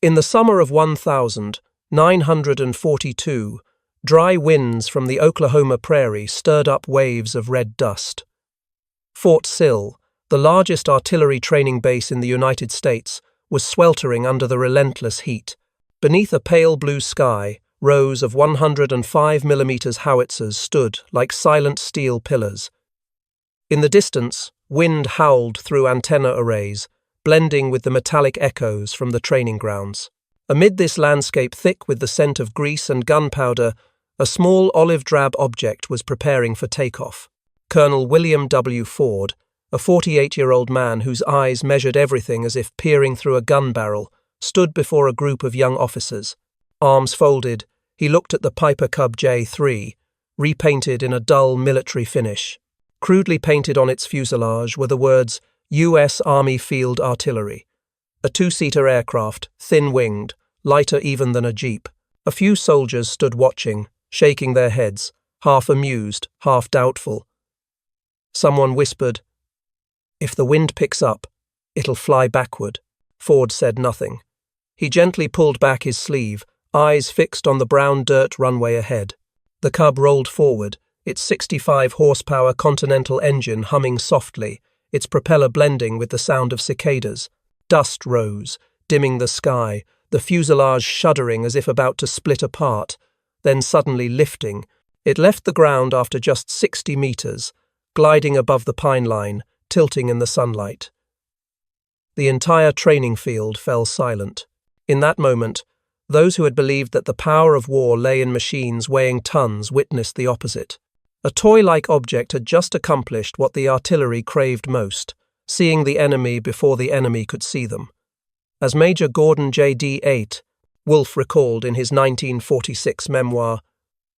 In the summer of 1942, dry winds from the Oklahoma prairie stirred up waves of red dust. Fort Sill, the largest artillery training base in the United States, was sweltering under the relentless heat. Beneath a pale blue sky, rows of 105mm howitzers stood like silent steel pillars. In the distance, wind howled through antenna arrays, blending with the metallic echoes from the training grounds. Amid this landscape thick with the scent of grease and gunpowder, a small olive-drab object was preparing for takeoff. Colonel William W. Ford, a 48-year-old man whose eyes measured everything as if peering through a gun barrel, stood before a group of young officers. Arms folded, he looked at the Piper Cub J-3, repainted in a dull military finish. Crudely painted on its fuselage were the words U.S. Army Field Artillery. A two-seater aircraft, thin-winged, lighter even than a jeep. A few soldiers stood watching, shaking their heads, half amused, half doubtful. Someone whispered, "If the wind picks up, it'll fly backward." Ford said nothing. He gently pulled back his sleeve, eyes fixed on the brown dirt runway ahead. The Cub rolled forward, its 65-horsepower Continental engine humming softly, its propeller blending with the sound of cicadas. Dust rose, dimming the sky, the fuselage shuddering as if about to split apart, then suddenly lifting. It left the ground after just 60 meters, gliding above the pine line, tilting in the sunlight. The entire training field fell silent. In that moment, those who had believed that the power of war lay in machines weighing tons witnessed the opposite. A toy-like object had just accomplished what the artillery craved most, seeing the enemy before the enemy could see them. As Major Gordon J.D. Wolfe recalled in his 1946 memoir,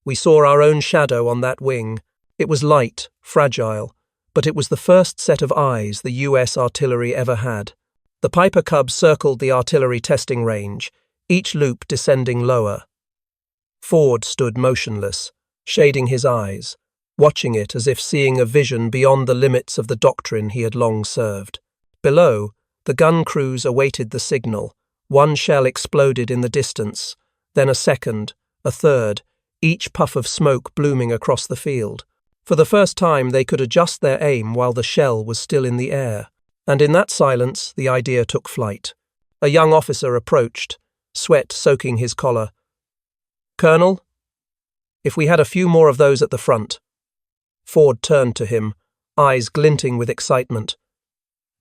"We saw our own shadow on that wing. It was light, fragile, but it was the first set of eyes the U.S. artillery ever had." The Piper Cub circled the artillery testing range, each loop descending lower. Ford stood motionless, shading his eyes, watching it as if seeing a vision beyond the limits of the doctrine he had long served. Below, the gun crews awaited the signal. One shell exploded in the distance, then a second, a third, each puff of smoke blooming across the field. For the first time they could adjust their aim while the shell was still in the air. And in that silence, the idea took flight. A young officer approached, sweat soaking his collar. "Colonel, if we had a few more of those at the front." Ford turned to him, eyes glinting with excitement.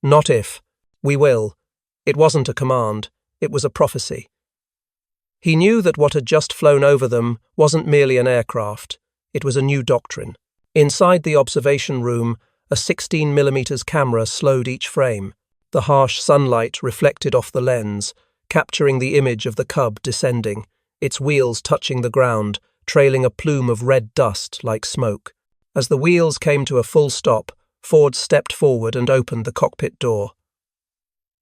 "Not if. We will." It wasn't a command, it was a prophecy. He knew that what had just flown over them wasn't merely an aircraft, it was a new doctrine. Inside the observation room, a 16mm camera slowed each frame. The harsh sunlight reflected off the lens, capturing the image of the Cub descending, its wheels touching the ground, trailing a plume of red dust like smoke. As the wheels came to a full stop, Ford stepped forward and opened the cockpit door.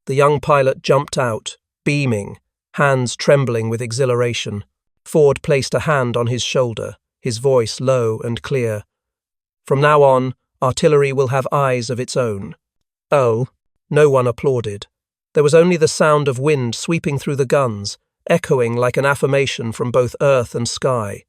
The young pilot jumped out, beaming, hands trembling with exhilaration. Ford placed a hand on his shoulder, his voice low and clear. "From now on, artillery will have eyes of its own." Oh, no one applauded. There was only the sound of wind sweeping through the guns, echoing like an affirmation from both earth and sky.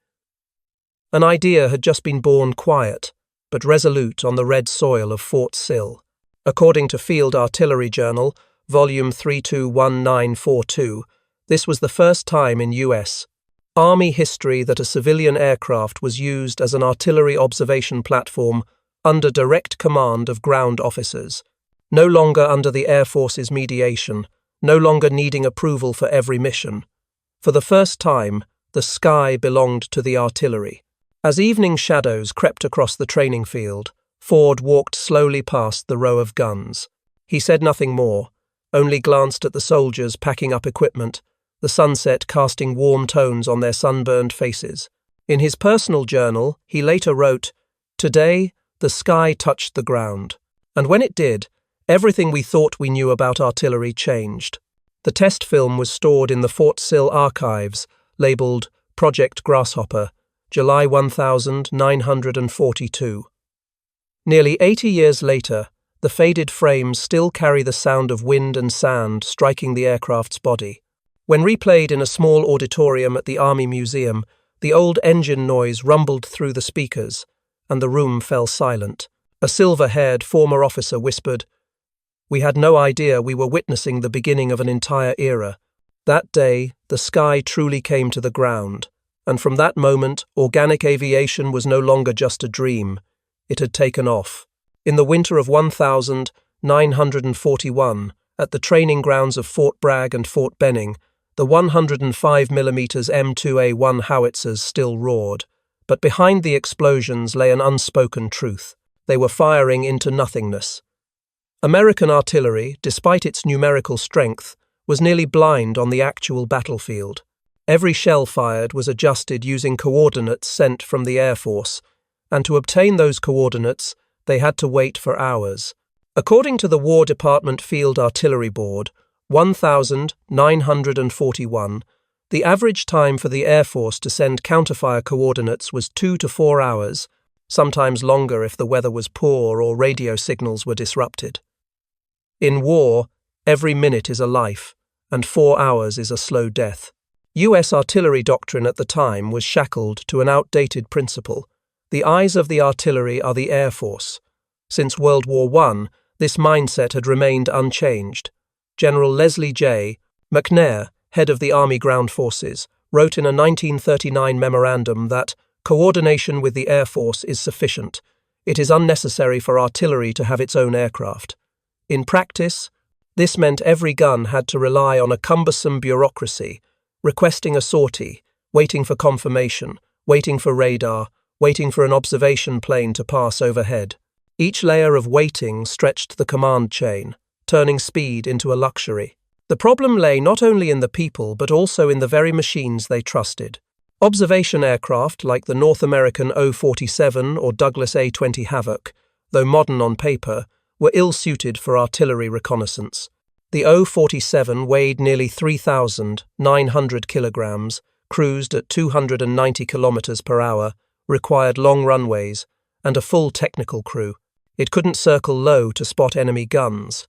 An idea had just been born quiet, but resolute on the red soil of Fort Sill. According to Field Artillery Journal, Volume 321942, this was the first time in U.S. Army history that a civilian aircraft was used as an artillery observation platform under direct command of ground officers, no longer under the Air Force's mediation, no longer needing approval for every mission. For the first time, the sky belonged to the artillery. As evening shadows crept across the training field, Ford walked slowly past the row of guns. He said nothing more, only glanced at the soldiers packing up equipment, the sunset casting warm tones on their sunburned faces. In his personal journal, he later wrote, "Today, the sky touched the ground, and when it did, everything we thought we knew about artillery changed." The test film was stored in the Fort Sill archives, labeled Project Grasshopper, July 1942. Nearly 80 years later, the faded frames still carry the sound of wind and sand striking the aircraft's body. When replayed in a small auditorium at the Army Museum, the old engine noise rumbled through the speakers, and the room fell silent. A silver-haired former officer whispered, "We had no idea we were witnessing the beginning of an entire era. That day, the sky truly came to the ground, and from that moment, organic aviation was no longer just a dream. It had taken off. In the winter of 1941, at the training grounds of Fort Bragg and Fort Benning, the 105mm M2A1 howitzers still roared, but behind the explosions lay an unspoken truth. They were firing into nothingness. American artillery, despite its numerical strength, was nearly blind on the actual battlefield. Every shell fired was adjusted using coordinates sent from the Air Force, and to obtain those coordinates, they had to wait for hours. According to the War Department Field Artillery Board, 1941, the average time for the Air Force to send counterfire coordinates was 2 to 4 hours, sometimes longer if the weather was poor or radio signals were disrupted. In war, every minute is a life, and 4 hours is a slow death. U.S. artillery doctrine at the time was shackled to an outdated principle. The eyes of the artillery are the Air Force. Since World War I, this mindset had remained unchanged. General Leslie J. McNair, head of the Army Ground Forces, wrote in a 1939 memorandum that coordination with the Air Force is sufficient. It is unnecessary for artillery to have its own aircraft. In practice, this meant every gun had to rely on a cumbersome bureaucracy, requesting a sortie, waiting for confirmation, waiting for radar, waiting for an observation plane to pass overhead. Each layer of waiting stretched the command chain, turning speed into a luxury. The problem lay not only in the people but also in the very machines they trusted. Observation aircraft like the North American O-47 or Douglas A-20 Havoc, though modern on paper, were ill-suited for artillery reconnaissance. The O-47 weighed nearly 3,900 kilograms, cruised at 290 kilometers per hour, required long runways, and a full technical crew. It couldn't circle low to spot enemy guns,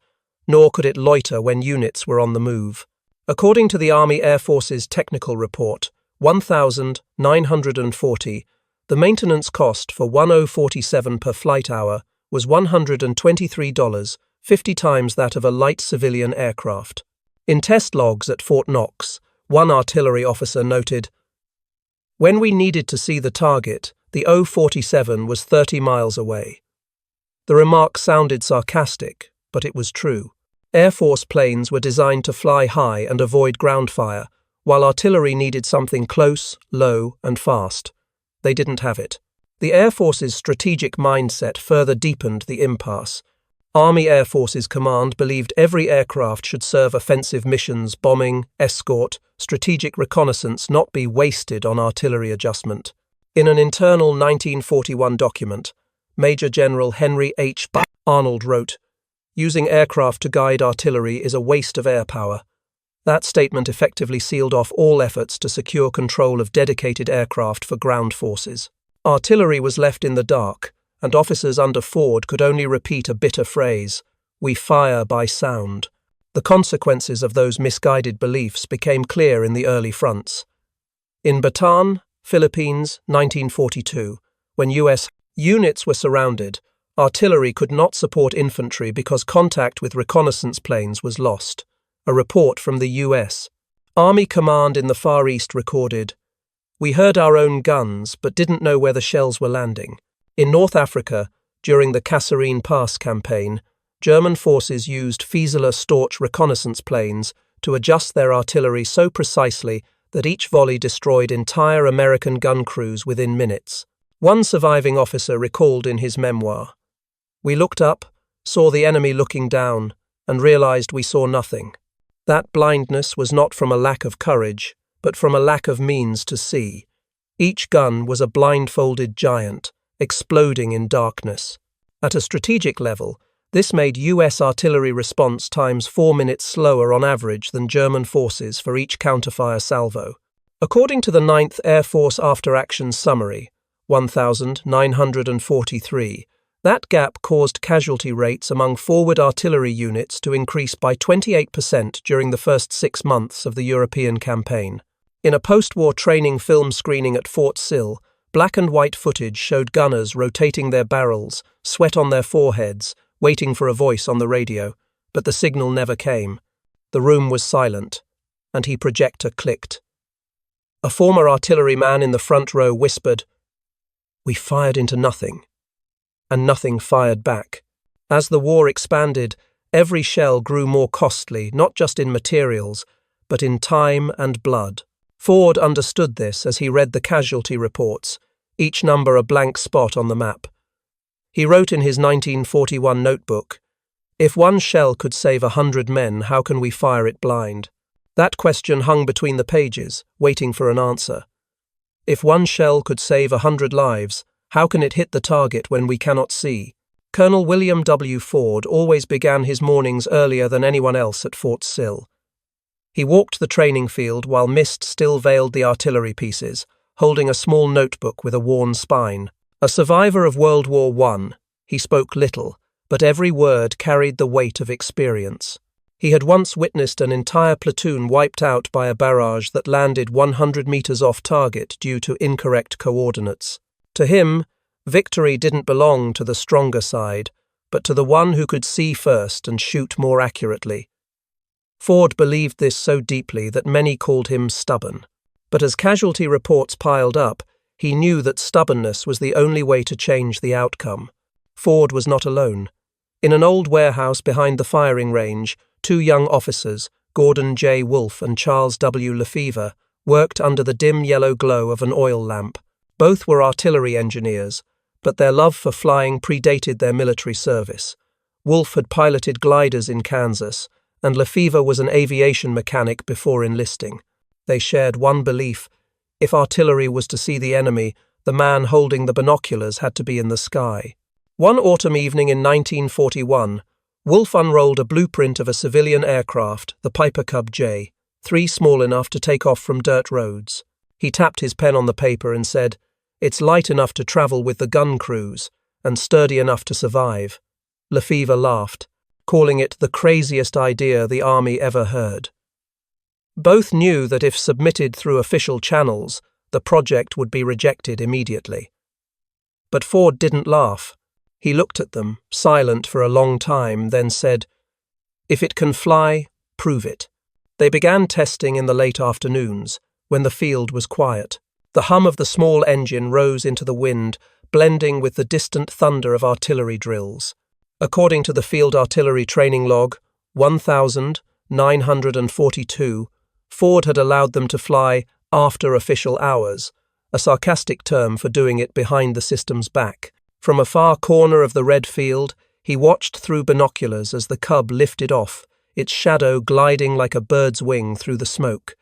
nor could it loiter when units were on the move. According to the Army Air Force's technical report, 1,940, the maintenance cost for one O-47 per flight hour was $123, 50 times that of a light civilian aircraft. In test logs at Fort Knox, one artillery officer noted, "When we needed to see the target, the O-47 was 30 miles away." The remark sounded sarcastic, but it was true. Air Force planes were designed to fly high and avoid ground fire, while artillery needed something close, low, and fast. They didn't have it. The Air Force's strategic mindset further deepened the impasse. Army Air Forces Command believed every aircraft should serve offensive missions, bombing, escort, strategic reconnaissance, not be wasted on artillery adjustment. In an internal 1941 document, Major General Henry H. Arnold wrote, "Using aircraft to guide artillery is a waste of air power." That statement effectively sealed off all efforts to secure control of dedicated aircraft for ground forces. Artillery was left in the dark, and officers under Ford could only repeat a bitter phrase, "We fire by sound." The consequences of those misguided beliefs became clear in the early fronts. In Bataan, Philippines, 1942, when U.S. units were surrounded, artillery could not support infantry because contact with reconnaissance planes was lost. A report from the U.S. Army Command in the Far East recorded, "We heard our own guns but didn't know where the shells were landing." In North Africa, during the Kasserine Pass campaign, German forces used Fieseler Storch reconnaissance planes to adjust their artillery so precisely that each volley destroyed entire American gun crews within minutes. One surviving officer recalled in his memoir, "We looked up, saw the enemy looking down, and realized we saw nothing. That blindness was not from a lack of courage, but from a lack of means to see. Each gun was a blindfolded giant, exploding in darkness." At a strategic level, this made U.S. artillery response times 4 minutes slower on average than German forces for each counterfire salvo. According to the 9th Air Force After Action Summary, 1943, That gap caused casualty rates among forward artillery units to increase by 28% during the first 6 months of the European campaign. In a post-war training film screening at Fort Sill, black and white footage showed gunners rotating their barrels, sweat on their foreheads, waiting for a voice on the radio, but the signal never came. The room was silent, and his projector clicked. A former artilleryman in the front row whispered, "We fired into nothing." And nothing fired back. As the war expanded, every shell grew more costly, not just in materials, but in time and blood. Ford understood this as he read the casualty reports, each number a blank spot on the map. He wrote in his 1941 notebook, "If one shell could save 100 men, how can we fire it blind?" That question hung between the pages, waiting for an answer. If one shell could save 100 lives, how can it hit the target when we cannot see? Colonel William W. Ford always began his mornings earlier than anyone else at Fort Sill. He walked the training field while mist still veiled the artillery pieces, holding a small notebook with a worn spine. A survivor of World War I, he spoke little, but every word carried the weight of experience. He had once witnessed an entire platoon wiped out by a barrage that landed 100 meters off target due to incorrect coordinates. To him, victory didn't belong to the stronger side, but to the one who could see first and shoot more accurately. Ford believed this so deeply that many called him stubborn. But as casualty reports piled up, he knew that stubbornness was the only way to change the outcome. Ford was not alone. In an old warehouse behind the firing range, 2 young officers, Gordon J. Wolfe and Charles W. Lefever, worked under the dim yellow glow of an oil lamp. Both were artillery engineers, but their love for flying predated their military service. Wolfe had piloted gliders in Kansas, and Lefever was an aviation mechanic before enlisting. They shared one belief: if artillery was to see the enemy, the man holding the binoculars had to be in the sky. One autumn evening in 1941, Wolfe unrolled a blueprint of a civilian aircraft, the Piper Cub J-3, small enough to take off from dirt roads. He tapped his pen on the paper and said, "It's light enough to travel with the gun crews, and sturdy enough to survive." Lefever laughed, calling it the craziest idea the Army ever heard. Both knew that if submitted through official channels, the project would be rejected immediately. But Ford didn't laugh. He looked at them, silent for a long time, then said, "If it can fly, prove it." They began testing in the late afternoons, when the field was quiet. The hum of the small engine rose into the wind, blending with the distant thunder of artillery drills. According to the Field Artillery Training Log, 1942, Ford had allowed them to fly after official hours, a sarcastic term for doing it behind the system's back. From a far corner of the red field, he watched through binoculars as the Cub lifted off, its shadow gliding like a bird's wing through the smoke.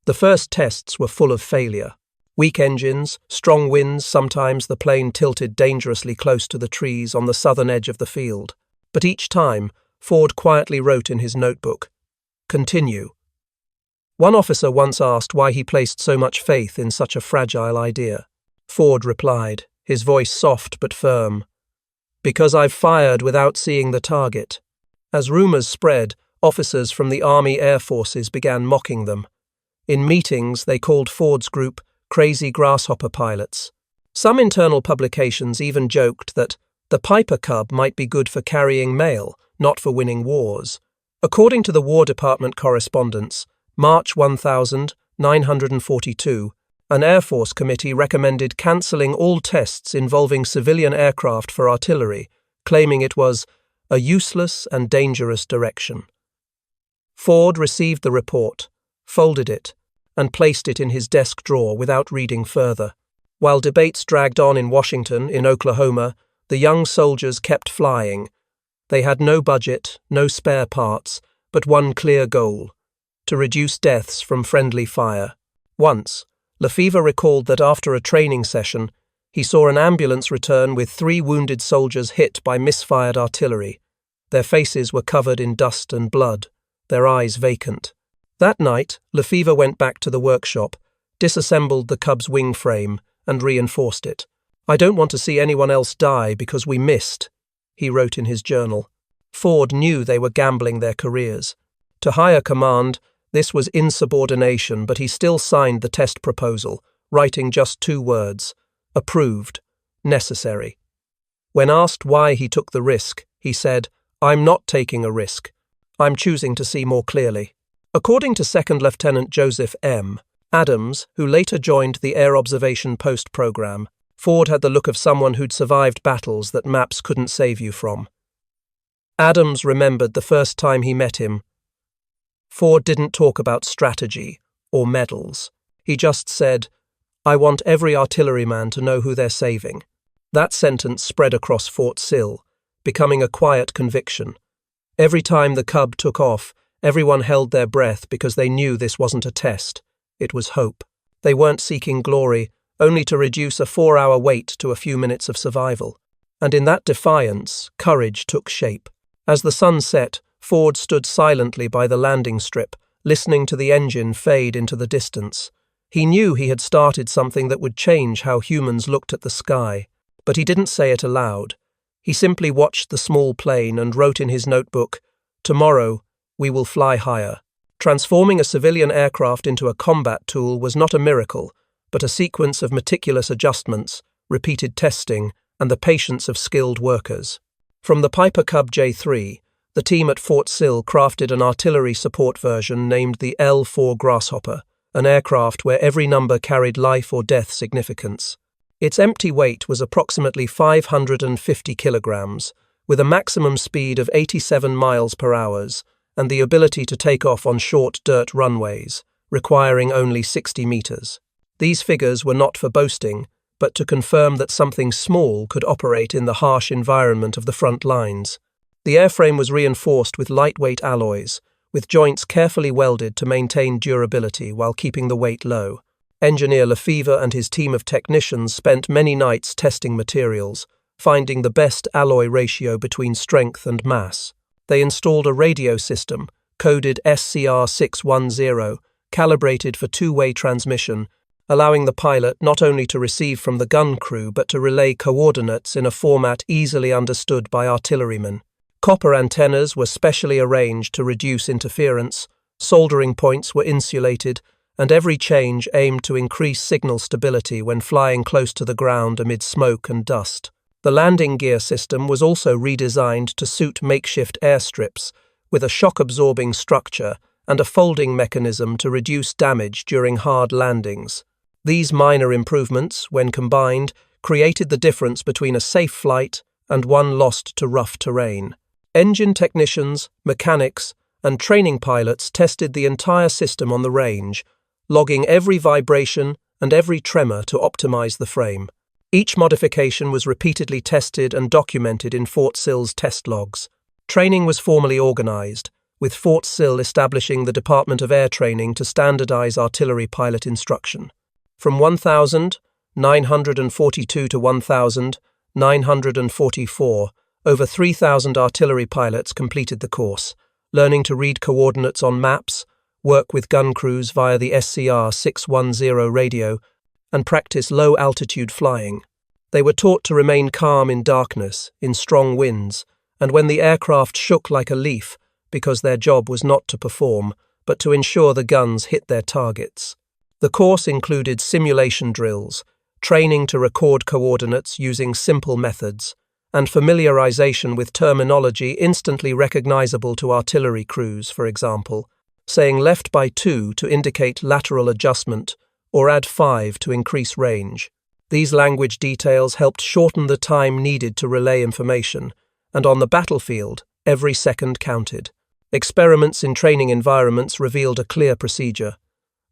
The first tests were full of failure. Weak engines, strong winds, sometimes the plane tilted dangerously close to the trees on the southern edge of the field. But each time, Ford quietly wrote in his notebook, "Continue." One officer once asked why he placed so much faith in such a fragile idea. Ford replied, his voice soft but firm, "Because I've fired without seeing the target." As rumors spread, officers from the Army Air Forces began mocking them. In meetings, they called Ford's group crazy grasshopper pilots. Some internal publications even joked that the Piper Cub might be good for carrying mail, not for winning wars. According to the War Department correspondence, March 1942, an Air Force committee recommended cancelling all tests involving civilian aircraft for artillery, claiming it was a useless and dangerous direction. Ford received the report, folded it, and placed it in his desk drawer without reading further. While debates dragged on in Washington, in Oklahoma, the young soldiers kept flying. They had no budget, no spare parts, but one clear goal: to reduce deaths from friendly fire. Once, Lefever recalled that after a training session, he saw an ambulance return with 3 wounded soldiers hit by misfired artillery. Their faces were covered in dust and blood, their eyes vacant. That night, Lefever went back to the workshop, disassembled the Cub's wing frame, and reinforced it. "I don't want to see anyone else die because we missed," he wrote in his journal. Ford knew they were gambling their careers. To higher command, this was insubordination, but he still signed the test proposal, writing just 2 words: approved, necessary. When asked why he took the risk, he said, "I'm not taking a risk. I'm choosing to see more clearly." According to Second Lieutenant Joseph M. Adams, who later joined the Air Observation Post program, Ford had the look of someone who'd survived battles that maps couldn't save you from. Adams remembered the first time he met him. Ford didn't talk about strategy or medals. He just said, "I want every artilleryman to know who they're saving." That sentence spread across Fort Sill, becoming a quiet conviction. Every time the Cub took off, everyone held their breath because they knew this wasn't a test. It was hope. They weren't seeking glory, only to reduce a 4-hour wait to a few minutes of survival. And in that defiance, courage took shape. As the sun set, Ford stood silently by the landing strip, listening to the engine fade into the distance. He knew he had started something that would change how humans looked at the sky, but he didn't say it aloud. He simply watched the small plane and wrote in his notebook, "Tomorrow, we will fly higher." Transforming a civilian aircraft into a combat tool was not a miracle, but a sequence of meticulous adjustments, repeated testing, and the patience of skilled workers. From the Piper Cub J-3, the team at Fort Sill crafted an artillery support version named the L-4 Grasshopper, an aircraft where every number carried life or death significance. Its empty weight was approximately 550 kilograms, with a maximum speed of 87 miles per hour and the ability to take off on short dirt runways, requiring only 60 meters. These figures were not for boasting, but to confirm that something small could operate in the harsh environment of the front lines. The airframe was reinforced with lightweight alloys, with joints carefully welded to maintain durability while keeping the weight low. Engineer Lefever and his team of technicians spent many nights testing materials, finding the best alloy ratio between strength and mass. They installed a radio system, coded SCR-610, calibrated for 2-way transmission, allowing the pilot not only to receive from the gun crew but to relay coordinates in a format easily understood by artillerymen. Copper antennas were specially arranged to reduce interference, soldering points were insulated, and every change aimed to increase signal stability when flying close to the ground amid smoke and dust. The landing gear system was also redesigned to suit makeshift airstrips, with a shock-absorbing structure and a folding mechanism to reduce damage during hard landings. These minor improvements, when combined, created the difference between a safe flight and one lost to rough terrain. Engine technicians, mechanics, and training pilots tested the entire system on the range, logging every vibration and every tremor to optimize the frame. Each modification was repeatedly tested and documented in Fort Sill's test logs. Training was formally organized, with Fort Sill establishing the Department of Air Training to standardize artillery pilot instruction. From 1,942 to 1,944, over 3,000 artillery pilots completed the course, learning to read coordinates on maps, work with gun crews via the SCR-610 radio, and practice low-altitude flying. They were taught to remain calm in darkness, in strong winds, and when the aircraft shook like a leaf, because their job was not to perform, but to ensure the guns hit their targets. The course included simulation drills, training to record coordinates using simple methods, and familiarization with terminology instantly recognizable to artillery crews, for example, saying left by 2 to indicate lateral adjustment or add 5 to increase range. These language details helped shorten the time needed to relay information, and on the battlefield, every second counted. Experiments in training environments revealed a clear procedure.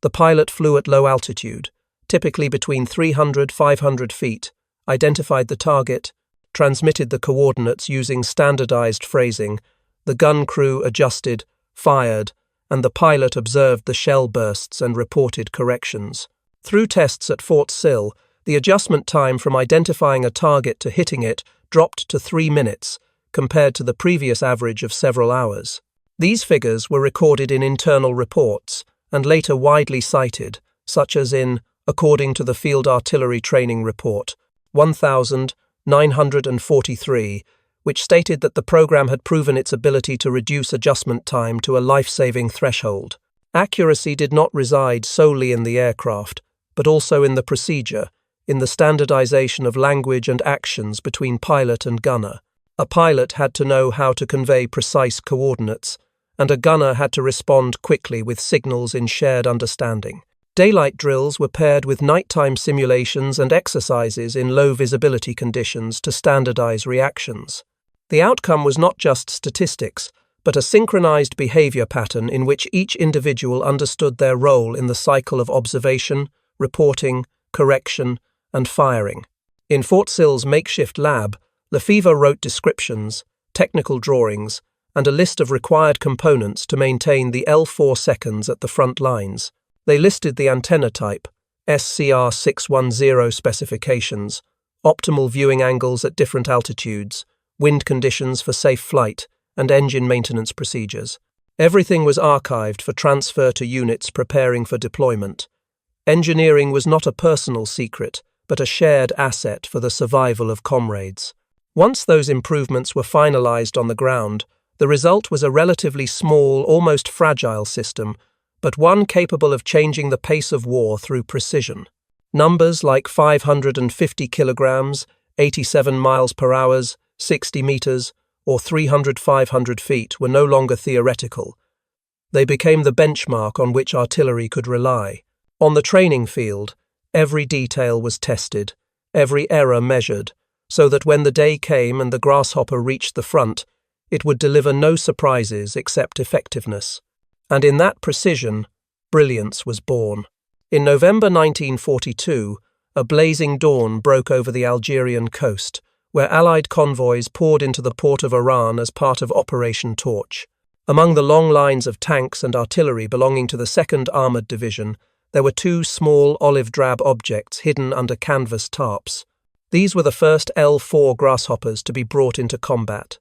The pilot flew at low altitude, typically between 300–500 feet, identified the target, transmitted the coordinates using standardized phrasing, the gun crew adjusted, fired, and the pilot observed the shell bursts and reported corrections. Through tests at Fort Sill, the adjustment time from identifying a target to hitting it dropped to 3 minutes, compared to the previous average of several hours. These figures were recorded in internal reports, and later widely cited, such as in, according to the Field Artillery Training Report, 1943, which stated that the program had proven its ability to reduce adjustment time to a life-saving threshold. Accuracy did not reside solely in the aircraft, but also in the procedure, in the standardization of language and actions between pilot and gunner. A pilot had to know how to convey precise coordinates, and a gunner had to respond quickly with signals in shared understanding. Daylight drills were paired with nighttime simulations and exercises in low visibility conditions to standardize reactions. The outcome was not just statistics, but a synchronized behavior pattern in which each individual understood their role in the cycle of observation, reporting, correction, and firing. In Fort Sill's makeshift lab, Lefever wrote descriptions, technical drawings, and a list of required components to maintain the L4 seconds at the front lines. They listed the antenna type, SCR 610 specifications, optimal viewing angles at different altitudes, wind conditions for safe flight, and engine maintenance procedures. Everything was archived for transfer to units preparing for deployment. Engineering was not a personal secret, but a shared asset for the survival of comrades. Once those improvements were finalized on the ground, the result was a relatively small, almost fragile system, but one capable of changing the pace of war through precision. Numbers like 550 kilograms, 87 miles per hour, 60 meters, or 300-500 feet were no longer theoretical. They became the benchmark on which artillery could rely. On the training field, every detail was tested, every error measured, so that when the day came and the Grasshopper reached the front, it would deliver no surprises except effectiveness. And in that precision, brilliance was born. In November 1942, a blazing dawn broke over the Algerian coast, where Allied convoys poured into the port of Ardennes as part of Operation Torch. Among the long lines of tanks and artillery belonging to the 2nd Armoured Division, there were two small olive-drab objects hidden under canvas tarps. These were the first L4 Grasshoppers to be brought into combat.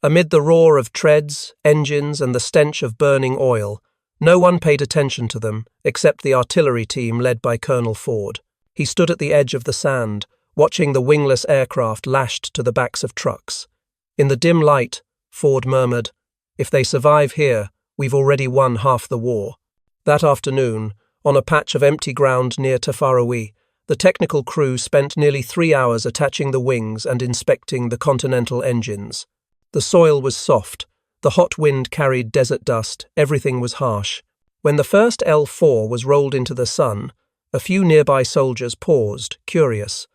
Amid the roar of treads, engines, and the stench of burning oil, no one paid attention to them except the artillery team led by Colonel Ford. He stood at the edge of the sand, watching the wingless aircraft lashed to the backs of trucks. In the dim light, Ford murmured, "If they survive here, we've already won half the war." That afternoon, on a patch of empty ground near Tafaroui, the technical crew spent nearly 3 hours attaching the wings and inspecting the Continental engines. The soil was soft, the hot wind carried desert dust, everything was harsh. When the first L4 was rolled into the sun, a few nearby soldiers paused, curious.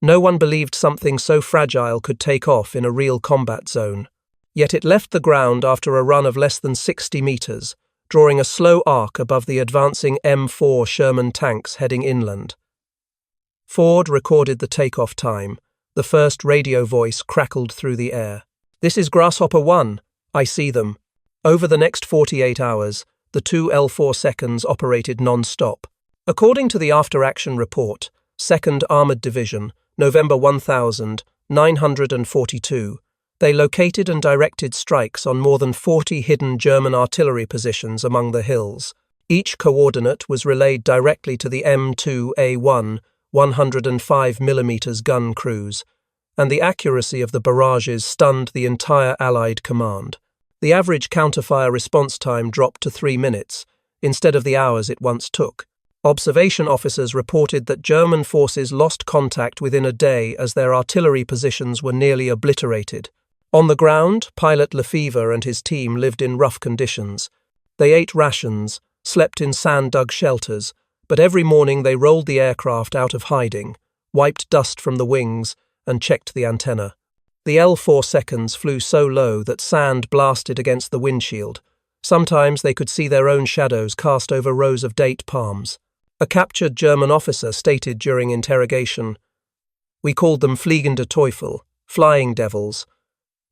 No one believed something so fragile could take off in a real combat zone. Yet it left the ground after a run of less than 60 meters, drawing a slow arc above the advancing M4 Sherman tanks heading inland. Ford recorded the takeoff time. The first radio voice crackled through the air. "This is Grasshopper 1. I see them." Over the next 48 hours, the two L4 seconds operated non-stop. According to the after-action report, 2nd Armoured Division, November 1942, they located and directed strikes on more than 40 hidden German artillery positions among the hills. Each coordinate was relayed directly to the M2A1 105mm gun crews, and the accuracy of the barrages stunned the entire Allied command. The average counterfire response time dropped to 3 minutes, instead of the hours it once took. Observation officers reported that German forces lost contact within a day as their artillery positions were nearly obliterated. On the ground, pilot Lefever and his team lived in rough conditions. They ate rations, slept in sand-dug shelters, but every morning they rolled the aircraft out of hiding, wiped dust from the wings, and checked the antenna. The L4 seconds flew so low that sand blasted against the windshield. Sometimes they could see their own shadows cast over rows of date palms. A captured German officer stated during interrogation, "We called them Fliegende Teufel, flying devils.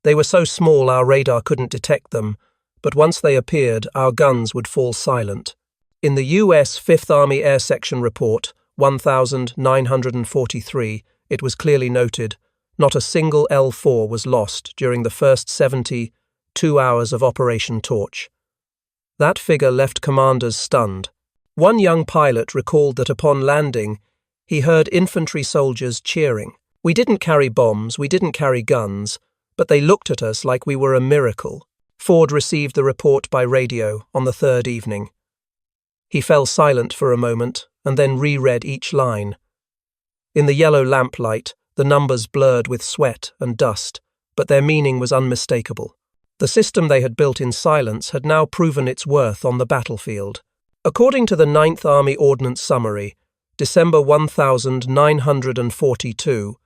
They were so small our radar couldn't detect them, but once they appeared, our guns would fall silent." In the U.S. 5th Army Air Section Report, 1943, it was clearly noted, not a single L4 was lost during the first 72 hours of Operation Torch. That figure left commanders stunned. One young pilot recalled that upon landing, He heard infantry soldiers cheering. We didn't carry bombs, we didn't carry guns, but they looked at us like we were a miracle. Ford received the report by radio on the third evening. He fell silent for a moment and then reread each line. In the yellow lamplight, the numbers blurred with sweat and dust, but their meaning was unmistakable. The system they had built in silence had now proven its worth on the battlefield. According to the 9th Army Ordnance Summary, December 1942,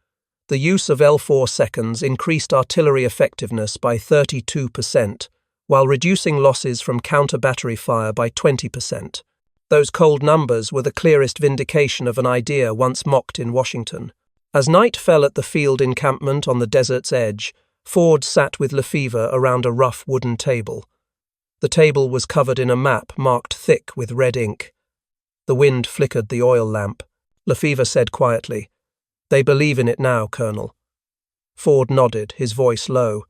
the use of L4 seconds increased artillery effectiveness by 32%, while reducing losses from counter-battery fire by 20%. Those cold numbers were the clearest vindication of an idea once mocked in Washington. As night fell at the field encampment on the desert's edge, Ford sat with Lefever around a rough wooden table. The table was covered in a map marked thick with red ink. The wind flickered the oil lamp. Lefever said quietly, "They believe in it now, Colonel." Ford nodded, his voice low.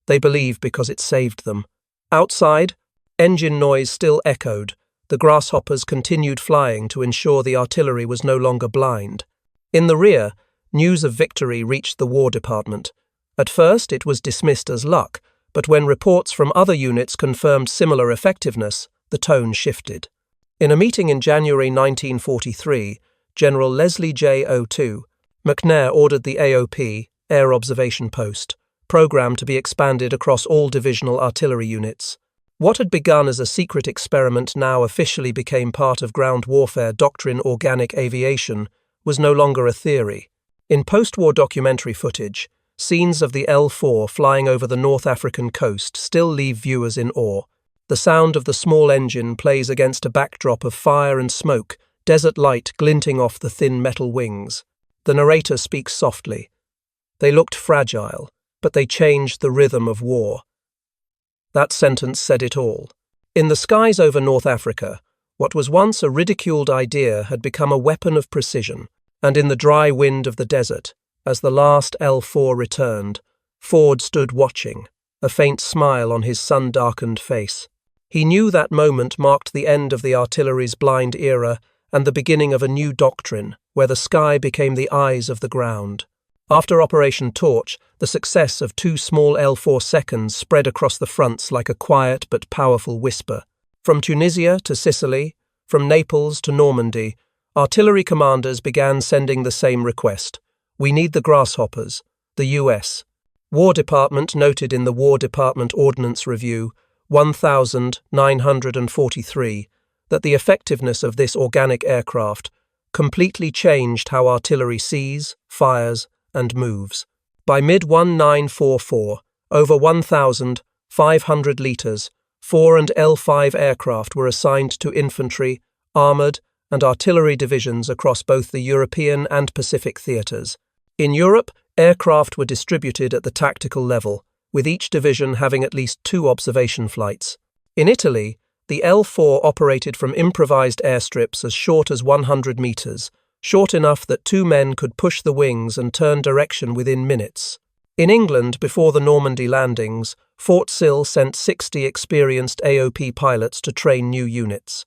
"They believe because it saved them." Outside, engine noise still echoed. The Grasshoppers continued flying to ensure the artillery was no longer blind. In the rear, news of victory reached the War Department. At first, it was dismissed as luck, but when reports from other units confirmed similar effectiveness, the tone shifted. In a meeting in January 1943, General Leslie J. O2, McNair ordered the AOP, Air Observation Post, program to be expanded across all divisional artillery units. What had begun as a secret experiment now officially became part of ground warfare doctrine. Organic aviation was no longer a theory. In post-war documentary footage, scenes of the L4 flying over the North African coast still leave viewers in awe. The sound of the small engine plays against a backdrop of fire and smoke, desert light glinting off the thin metal wings. The narrator speaks softly. "They looked fragile, but they changed the rhythm of war." That sentence said it all. In the skies over North Africa, what was once a ridiculed idea had become a weapon of precision, and in the dry wind of the desert, as the last L4 returned, Ford stood watching, a faint smile on his sun-darkened face. He knew that moment marked the end of the artillery's blind era and the beginning of a new doctrine, where the sky became the eyes of the ground. After Operation Torch, the success of 2 small L4 seconds spread across the fronts like a quiet but powerful whisper. From Tunisia to Sicily, from Naples to Normandy, artillery commanders began sending the same request. "We need the Grasshoppers." The U.S. War Department noted in the War Department Ordnance Review 1943 that the effectiveness of this organic aircraft completely changed how artillery sees, fires, and moves. By mid-1944, over 1,500 litres, 4 and L5 aircraft were assigned to infantry, armoured, and artillery divisions across both the European and Pacific theatres. In Europe, aircraft were distributed at the tactical level, with each division having at least 2 observation flights. In Italy, the L4 operated from improvised airstrips as short as 100 metres, short enough that 2 men could push the wings and turn direction within minutes. In England, before the Normandy landings, Fort Sill sent 60 experienced AOP pilots to train new units.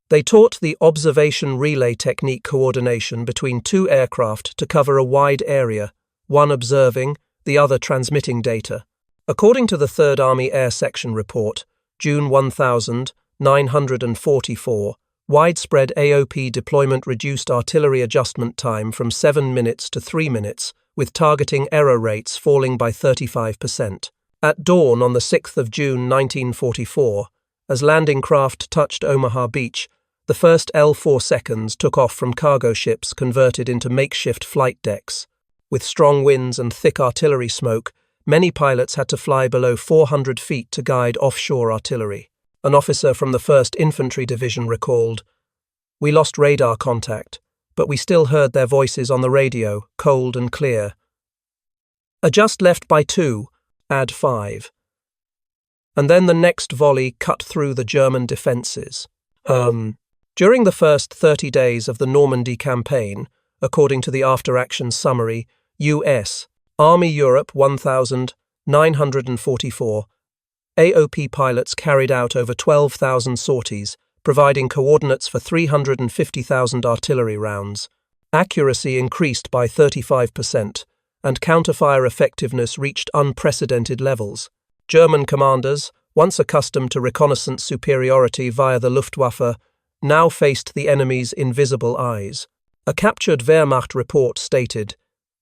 They taught the observation relay technique coordination between 2 aircraft to cover a wide area, one observing, the other transmitting data. According to the 3rd Army Air Section report, June 1944, widespread AOP deployment reduced artillery adjustment time from 7 minutes to 3 minutes, with targeting error rates falling by 35%. At dawn on the 6th of June 1944, as landing craft touched Omaha Beach, the first L4 seconds took off from cargo ships converted into makeshift flight decks. With strong winds and thick artillery smoke, many pilots had to fly below 400 feet to guide offshore artillery. An officer from the 1st Infantry Division recalled, "We lost radar contact, but we still heard their voices on the radio, cold and clear. Adjust left by 2, add 5. And then the next volley cut through the German defences. During the first 30 days of the Normandy campaign, according to the after-action summary, U.S. Army Europe 1944, AOP pilots carried out over 12,000 sorties, providing coordinates for 350,000 artillery rounds. Accuracy increased by 35%, and counterfire effectiveness reached unprecedented levels. German commanders, once accustomed to reconnaissance superiority via the Luftwaffe, now faced the enemy's invisible eyes. A captured Wehrmacht report stated,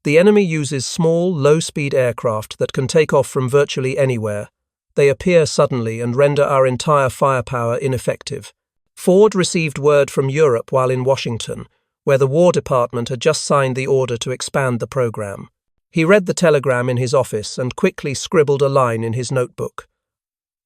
"The enemy uses small, low-speed aircraft that can take off from virtually anywhere. They appear suddenly and render our entire firepower ineffective." Ford received word from Europe while in Washington, where the War Department had just signed the order to expand the program. He read the telegram in his office and quickly scribbled a line in his notebook.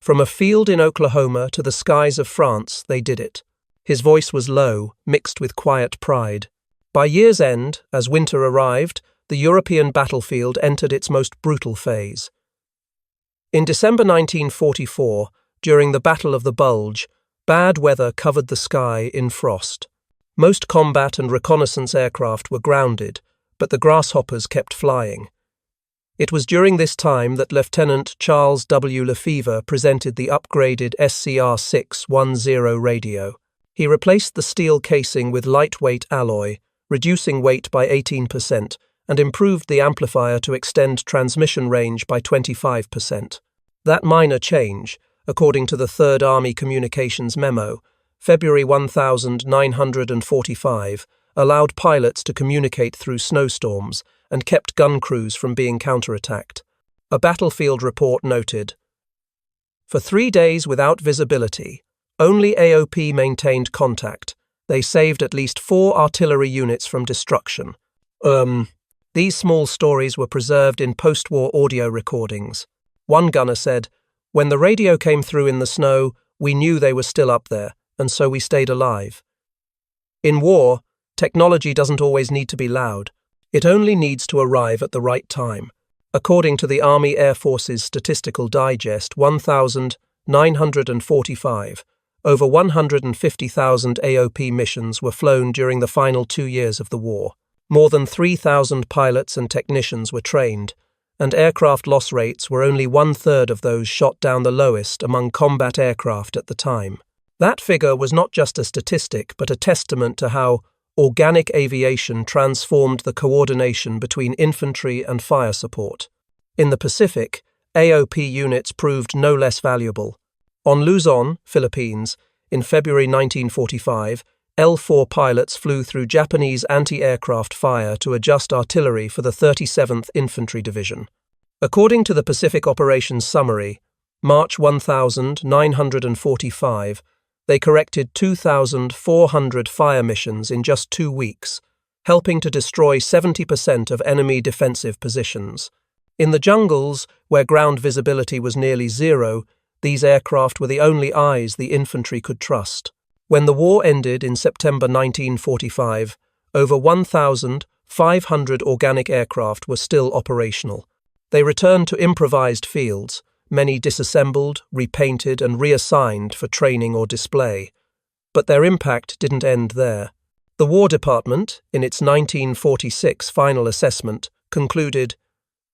From a field in Oklahoma to the skies of France, they did it. His voice was low, mixed with quiet pride. By year's end, as winter arrived, the European battlefield entered its most brutal phase. In December 1944, during the Battle of the Bulge, bad weather covered the sky in frost. Most combat and reconnaissance aircraft were grounded, but the Grasshoppers kept flying. It was during this time that Lieutenant Charles W. Lefever presented the upgraded SCR-610 radio. He replaced the steel casing with lightweight alloy, reducing weight by 18%, and improved the amplifier to extend transmission range by 25%. That minor change, according to the Third Army Communications Memo, February 1945, allowed pilots to communicate through snowstorms and kept gun crews from being counterattacked. A battlefield report noted, "For 3 days without visibility, only AOP maintained contact. They saved at least 4 artillery units from destruction." These small stories were preserved in post-war audio recordings. One gunner said, "When the radio came through in the snow, we knew they were still up there, and so we stayed alive." In war, technology doesn't always need to be loud. It only needs to arrive at the right time. According to the Army Air Force's Statistical Digest 1945, over 150,000 AOP missions were flown during the final 2 years of the war. More than 3,000 pilots and technicians were trained, and aircraft loss rates were only 1/3 of those shot down the lowest among combat aircraft at the time. That figure was not just a statistic, but a testament to how organic aviation transformed the coordination between infantry and fire support. In the Pacific, AOP units proved no less valuable. On Luzon, Philippines, in February 1945, L-4 pilots flew through Japanese anti-aircraft fire to adjust artillery for the 37th Infantry Division. According to the Pacific Operations Summary, March 1945, they corrected 2,400 fire missions in just 2 weeks, helping to destroy 70% of enemy defensive positions. In the jungles, where ground visibility was nearly zero, these aircraft were the only eyes the infantry could trust. When the war ended in September 1945, over 1,500 organic aircraft were still operational. They returned to improvised fields, many disassembled, repainted, and reassigned for training or display. But their impact didn't end there. The War Department, in its 1946 final assessment, concluded,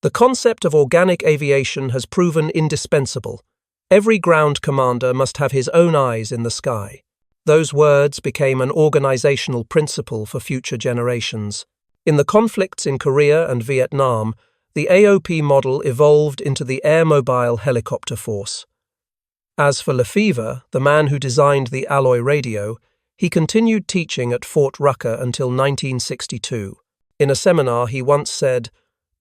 "The concept of organic aviation has proven indispensable. Every ground commander must have his own eyes in the sky." Those words became an organizational principle for future generations. In the conflicts in Korea and Vietnam, the AOP model evolved into the Air Mobile Helicopter Force. As for Lefever, the man who designed the alloy radio, he continued teaching at Fort Rucker until 1962. In a seminar, he once said,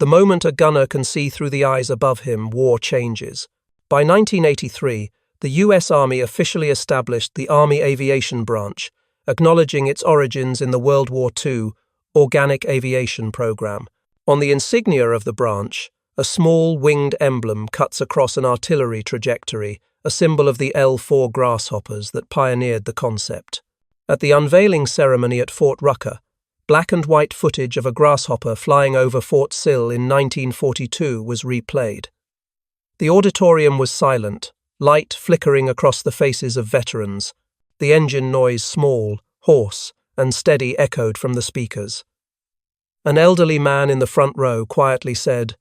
"The moment a gunner can see through the eyes above him, war changes." By 1983, the U.S. Army officially established the Army Aviation Branch, acknowledging its origins in the World War II Organic Aviation Program. On the insignia of the branch, a small winged emblem cuts across an artillery trajectory, a symbol of the L-4 Grasshoppers that pioneered the concept. At the unveiling ceremony at Fort Rucker, black and white footage of a grasshopper flying over Fort Sill in 1942 was replayed. The auditorium was silent, light flickering across the faces of veterans. The engine noise small, hoarse, and steady echoed from the speakers. An elderly man in the front row quietly said,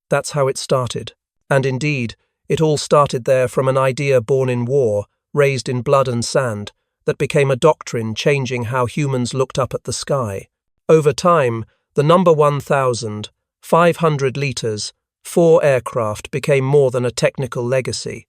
"That's how it started." And indeed, it all started there from an idea born in war, raised in blood and sand, that became a doctrine changing how humans looked up at the sky. Over time, the number 1,500 liters, 4 aircraft became more than a technical legacy.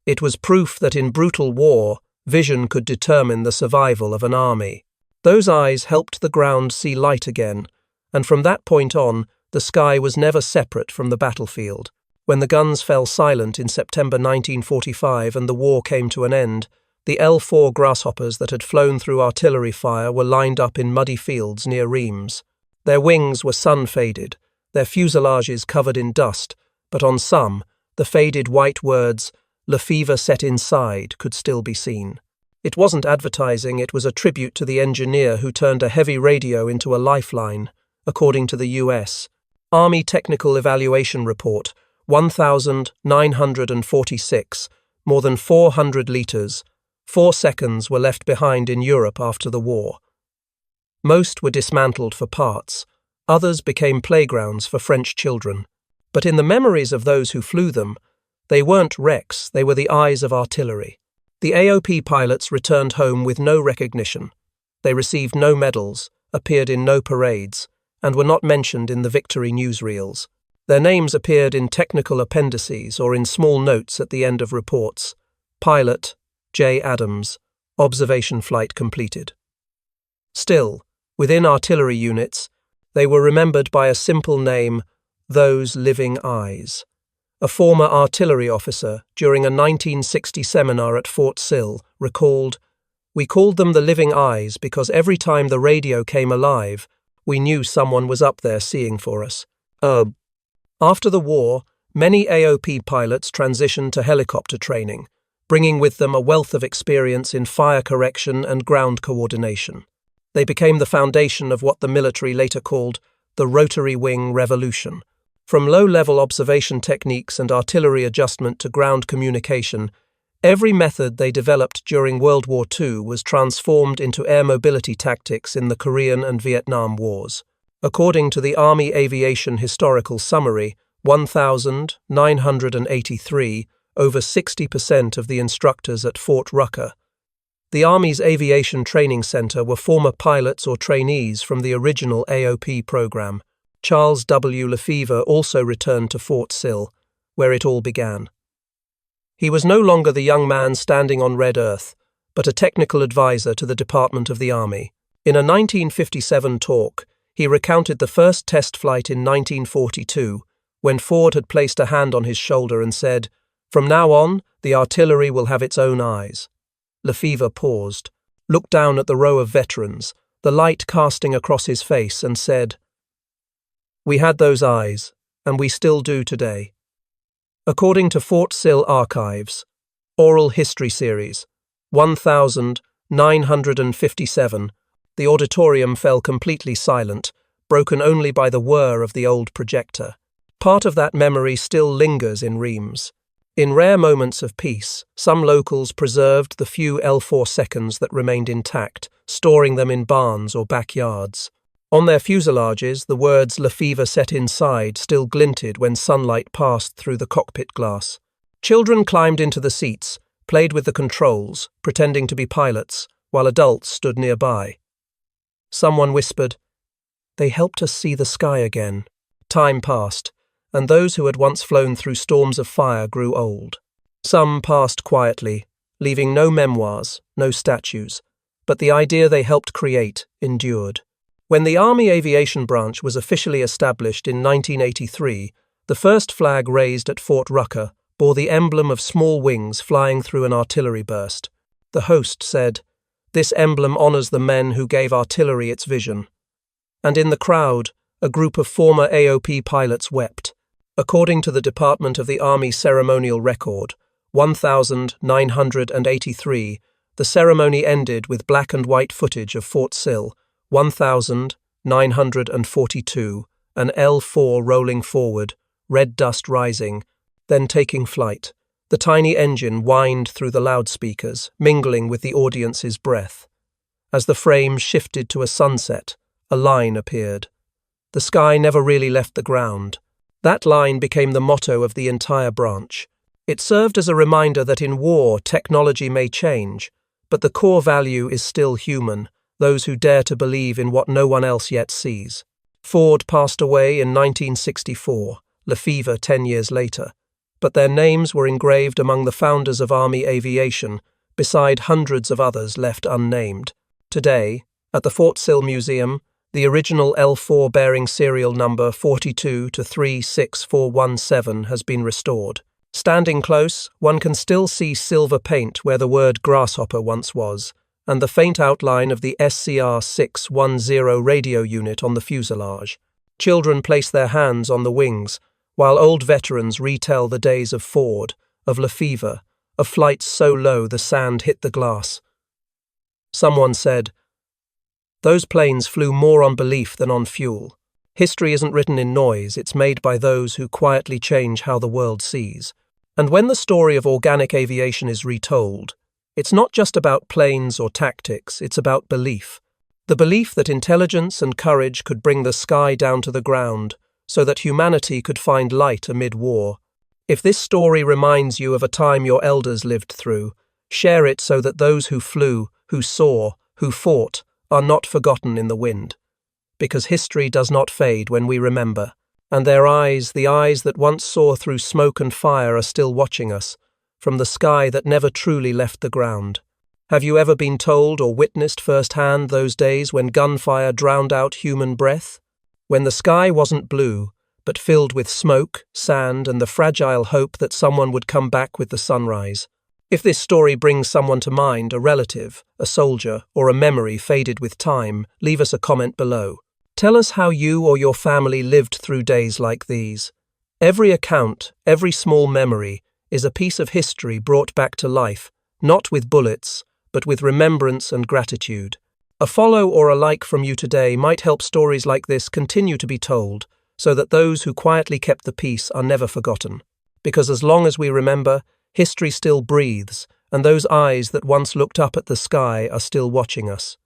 It was proof that in brutal war, vision could determine the survival of an army. Those eyes helped the ground see light again, and from that point on, the sky was never separate from the battlefield. When the guns fell silent in September 1945 and the war came to an end, the L-4 Grasshoppers that had flown through artillery fire were lined up in muddy fields near Reims. Their wings were sun-faded, their fuselages covered in dust, but on some, the faded white words, "Lefever set inside," could still be seen. It wasn't advertising, it was a tribute to the engineer who turned a heavy radio into a lifeline, according to the U.S. Army Technical Evaluation Report, 1,946, more than 400 liters, 4 seconds were left behind in Europe after the war. Most were dismantled for parts, others became playgrounds for French children. But in the memories of those who flew them, they weren't wrecks, they were the eyes of artillery. The AOP pilots returned home with no recognition. They received no medals, appeared in no parades, and were not mentioned in the victory newsreels. Their names appeared in technical appendices or in small notes at the end of reports. Pilot J. Adams, observation flight completed. Still, within artillery units, they were remembered by a simple name, those living eyes. A former artillery officer, during a 1960 seminar at Fort Sill, recalled, "We called them the living eyes because every time the radio came alive, we knew someone was up there seeing for us." After the war, many AOP pilots transitioned to helicopter training, bringing with them a wealth of experience in fire correction and ground coordination. They became the foundation of what the military later called the rotary wing revolution. From low-level observation techniques and artillery adjustment to ground communication, every method they developed during World War II was transformed into air mobility tactics in the Korean and Vietnam Wars. According to the Army Aviation Historical Summary, 1,983, over 60% of the instructors at Fort Rucker. The Army's Aviation Training Center were former pilots or trainees from the original AOP program. Charles W. Lefever also returned to Fort Sill, where it all began. He was no longer the young man standing on red earth, but a technical advisor to the Department of the Army. In a 1957 talk, he recounted the first test flight in 1942, when Ford had placed a hand on his shoulder and said, "From now on, the artillery will have its own eyes." Lefever paused, looked down at the row of veterans, the light casting across his face, and said, "We had those eyes, and we still do today." According to Fort Sill Archives, Oral History Series, 1,957, the auditorium fell completely silent, broken only by the whir of the old projector. Part of that memory still lingers in Reims. In rare moments of peace, some locals preserved the few L4 seconds that remained intact, storing them in barns or backyards. On their fuselages, the words "Lefever set inside" still glinted when sunlight passed through the cockpit glass. Children climbed into the seats, played with the controls, pretending to be pilots, while adults stood nearby. Someone whispered, "They helped us see the sky again." Time passed, and those who had once flown through storms of fire grew old. Some passed quietly, leaving no memoirs, no statues, but the idea they helped create endured. When the Army Aviation Branch was officially established in 1983, the first flag raised at Fort Rucker bore the emblem of small wings flying through an artillery burst. The host said, "This emblem honors the men who gave artillery its vision." And in the crowd, a group of former AOP pilots wept. According to the Department of the Army Ceremonial Record, 1,983, the ceremony ended with black and white footage of Fort Sill, 1,942, an L4 rolling forward, red dust rising, then taking flight. The tiny engine whined through the loudspeakers, mingling with the audience's breath. As the frame shifted to a sunset, a line appeared. The sky never really left the ground. That line became the motto of the entire branch. It served as a reminder that in war, technology may change, but the core value is still human, those who dare to believe in what no one else yet sees. Ford passed away in 1964, Lefever 10 years later, but their names were engraved among the founders of Army aviation, beside hundreds of others left unnamed. Today, at the Fort Sill Museum, the original L4 bearing serial number 42 to 36417 has been restored. Standing close, one can still see silver paint where the word Grasshopper once was, and the faint outline of the SCR-610 radio unit on the fuselage. Children place their hands on the wings, while old veterans retell the days of Ford, of Lefever, of flights so low the sand hit the glass. Someone said, "Those planes flew more on belief than on fuel." History isn't written in noise, it's made by those who quietly change how the world sees. And when the story of organic aviation is retold, it's not just about planes or tactics, it's about belief. The belief that intelligence and courage could bring the sky down to the ground, so that humanity could find light amid war. If this story reminds you of a time your elders lived through, share it so that those who flew, who saw, who fought, are not forgotten in the wind. Because history does not fade when we remember, and their eyes, the eyes that once saw through smoke and fire, are still watching us, from the sky that never truly left the ground. Have you ever been told or witnessed firsthand those days when gunfire drowned out human breath? When the sky wasn't blue, but filled with smoke, sand, and the fragile hope that someone would come back with the sunrise. If this story brings someone to mind, a relative, a soldier, or a memory faded with time, leave us a comment below. Tell us how you or your family lived through days like these. Every account, every small memory, is a piece of history brought back to life, not with bullets, but with remembrance and gratitude. A follow or a like from you today might help stories like this continue to be told, so that those who quietly kept the peace are never forgotten. Because as long as we remember, history still breathes, and those eyes that once looked up at the sky are still watching us.